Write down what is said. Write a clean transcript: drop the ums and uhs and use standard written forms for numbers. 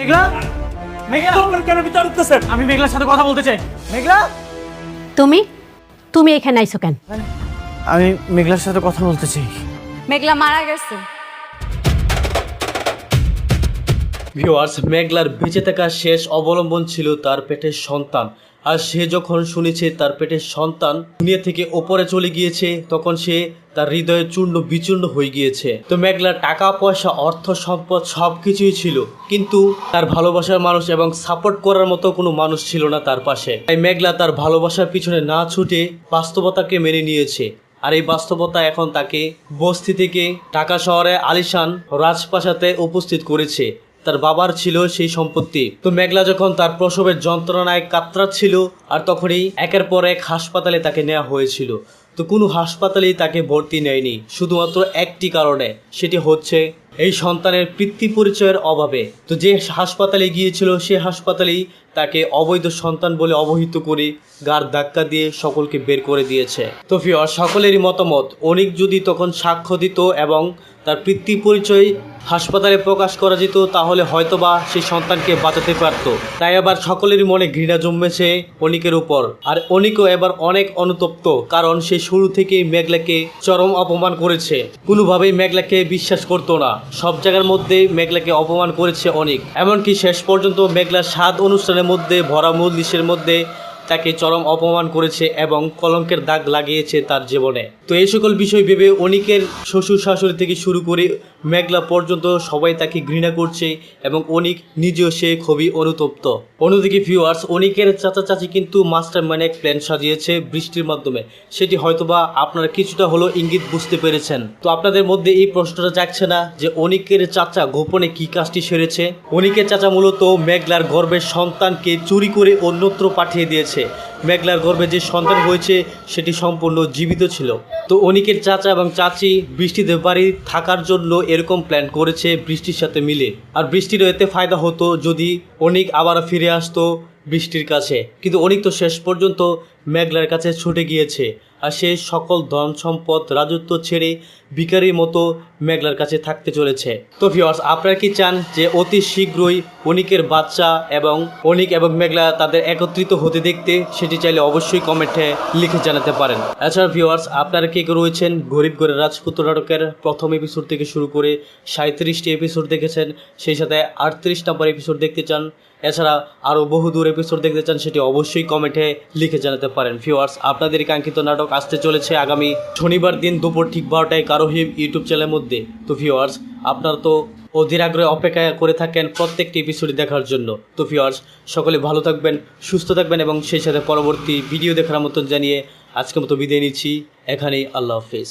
মেঘলা, মেঘলা কেন বিচার করতেছেন? আমি মেঘলার সাথে কথা বলতে চাই। মেঘলা, তুমি তুমি এখানে আইছো কেন? আমি মেঘলার সাথে কথা বলতে চাই। মেঘলা মারা গেছে। ভিউয়ার্স, মেঘলার বেঁচে থাকার শেষ অবলম্বন ছিল তার পেটের সন্তান। আর সে যখন শুনেছে তার পেটের সন্তান দুনিয়া থেকে ওপরে চলে গিয়েছে, তখন সে তার হৃদয়ে চূর্ণ বিচূর্ণ হয়ে গিয়েছে। তো মেঘলার টাকা পয়সা অর্থ সম্পদ সবকিছুই ছিল, কিন্তু তার ভালোবাসার মানুষ এবং সাপোর্ট করার মতো কোনো মানুষ ছিল না তার পাশে। তাই মেঘলা তার ভালোবাসার পিছনে না ছুটে বাস্তবতাকে মেনে নিয়েছে। আর এই বাস্তবতা এখন তাকে বস্তি থেকে ঢাকা শহরে আলিশান রাজপ্রাসাদে উপস্থিত করেছে। তার বাবার ছিল সেই সম্পত্তি। তো মেঘলা যখন তার প্রসবের যন্ত্রণায় কাতরাচ্ছিল, আর তখনই একের পর এক হাসপাতালে তাকে নেওয়া হয়েছিল। তো কোনো হাসপাতালেই তাকে ভর্তি নেয়নি, শুধুমাত্র একটি কারণে, সেটি হচ্ছে এই সন্তানের পিতৃ পরিচয়ের অভাবে। তো যে হাসপাতালে গিয়েছিল সে হাসপাতালেই তাকে অবৈধ সন্তান বলে অবহিত করে গার ধাক্কা দিয়ে সকলকে বের করে দিয়েছে। তো ভিউয়ার্স, সকলেরই মতামত, অনিক যদি তখন সাক্ষ্য দিত এবং তার পিতৃ পরিচয় হাসপাতালে প্রকাশ করা যেত, তাহলে হয়তোবা সেই সন্তানকে বাঁচাতে পারত। তাই আবার সকলেরই মনে ঘৃণা জন্মেছে অনিকের উপর। আর অনিকও এবার অনেক অনুতপ্ত, কারণ সে শুরু থেকেই মেঘলাকে চরম অপমান করেছে। কোনোভাবেই মেঘলাকে বিশ্বাস করতো না, সব জায়গার মধ্যে মেঘলাকে অপমান করেছে অনিক। এমনকি শেষ পর্যন্ত মেঘলার 7 অনুষ্ঠানের মধ্যে ভরা মজলিসের মধ্যে তাকে চরম অপমান করেছে এবং কলঙ্কের দাগ লাগিয়েছে তার জীবনে। তো এই সকল বিষয় ভেবে অনিকের শ্বশুর শাশুড়ি থেকে শুরু করে মেঘলা পর্যন্ত সবাই তাকে ঘৃণা করছে এবং অনিক নিজেও সে খুবই অনুতপ্ত। অন্যদিকে ভিউয়ার্স, অনিকের চাচা চাচি কিন্তু মাস্টার মাইন্ড এক প্ল্যান সাজিয়েছে বৃষ্টির মাধ্যমে। সেটি হয়তোবা আপনারা কিছুটা হলো ইঙ্গিত বুঝতে পেরেছেন। তো আপনাদের মধ্যে এই প্রশ্নটা জাগছে না যে অনিকের চাচা গোপনে কি কাজটি সেরেছে? অনিকের চাচা মূলত মেঘলার গর্ভের সন্তানকে চুরি করে অন্যত্র পাঠিয়ে দিয়েছে। মেঘলার গর্ভে যে সন্তান হয়েছে সেটি সম্পূর্ণ জীবিত ছিল। তো অনিকের চাচা এবং চাচি বৃষ্টিদের বাড়ি থাকার জন্য এরকম প্ল্যান করেছে বৃষ্টির সাথে মিলে। আর বৃষ্টিরও এতে ফায়দা হতো যদি অনিক আবার ফিরে আসতো বৃষ্টির কাছে। কিন্তু অনিক তো শেষ পর্যন্ত মেঘলার কাছে ছুটে গিয়েছে, আর সে সকল ধন সম্পদ রাজত্ব ছেড়ে ভিখারির মতো মেঘলার কাছে থাকতে চলেছে। তো ভিউয়ার্স, আপনারা কি চান যে অতি শীঘ্রই অনিকের বাচ্চা এবং অনিক এবং মেঘলা তাদের একত্রিত হতে দেখতে? সেটি চাইলে অবশ্যই কমেন্টে লিখে জানাতে পারেন। এছাড়া ভিউয়ার্স, আপনারা কে কে রয়েছেন গরিব ঘরের রাজপুত্র নাটকের প্রথম এপিসোড থেকে শুরু করে 37টি এপিসোড দেখেছেন, সেই সাথে 38 নম্বর এপিসোড দেখতে চান, এছাড়া আরও বহুদূর এপিসোড দেখতে চান, সেটি অবশ্যই কমেন্টে লিখে জানাতে পারেন। ভিউয়ার্স, আপনাদের কাঙ্ক্ষিত নাটক আসতে চলেছে আগামী শনিবার দিন দুপুর ঠিক 12টায় কারোহিম ইউটিউব চ্যানেলের মধ্যে। তো ভিউয়ার্স, আপনারা তো অধীর আগ্রহে অপেক্ষা করে থাকেন প্রত্যেকটি এপিসোড দেখার জন্য। তো ভিউয়ার্স, সকলে ভালো থাকবেন, সুস্থ থাকবেন এবং সেই সাথে পরবর্তী ভিডিও দেখার মতন জানিয়ে আজকের মতো বিদায় নিচ্ছি এখানেই। আল্লাহ হাফেজ।